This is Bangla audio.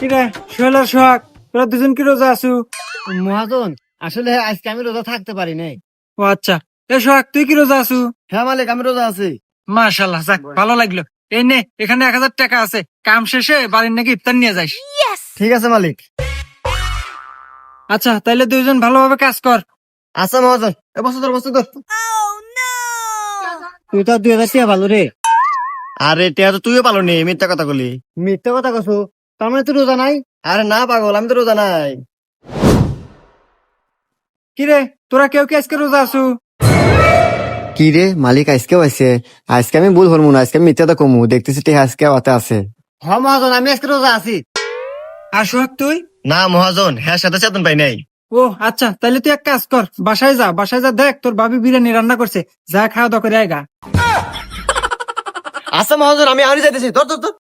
কিরে সোহেল আর সোহাগ, তোরা দুজন কি রোজা আছু? মহাজন, আসলে আজকে আমি রোজা থাকতে পারি নাই। ও আচ্ছা। এ সোহাগ, তুই কি রোজা আছু? হ্যাঁ মালিক, আমি রোজা আছি। মাশাল্লাহ, যাক ভালো লাগলো। এই নে, এখানে 1000 টাকা আছে, কাম শেষে বাড়ির নাকি ইফতার নিয়ে যাইস। ঠিক আছে মালিক। আচ্ছা, তাইলে দুইজন ভালোভাবে কাজ কর। আচ্ছা মহাজন, এ বস্তু ধর, বস্তু ধর। তুই তো 2000 টাকা ভালো রে। আরে টিয়া তো তুইও পালো নি, মিথ্যা কথা বলি। মিথ্যা কথা কছু? তার মানে তুই রোজা নাই? আরে না পাগল, আমি তো রোজা নাই। কিরে, তোরা কেউ কি আজকে রোজা আছু? কি রে মালিক, আজকেও আছে? আজকে আমি ভুল হরমু না, আজকে আমি মিথ্যাটা কমু, দেখতেছি তে আজকে ওতে আছে। হ মহাজন, আমি আজকে রোজা আছি। আর সোহাগ তুই? না মহাজন, হ্যাঁ সাথে চেতন পাই নাই। ও আচ্ছা, তাইলে তুই এক কাজ কর, বাসায় যা, বাসায় যা, দেখ তোর ভাবি বিরিয়ানি রান্না করছে, যা খাওয়া দাওয়া করে আয়গা। আচ্ছা মহাজন, আমি আরই যাইতেছি। ধর ধর ধর।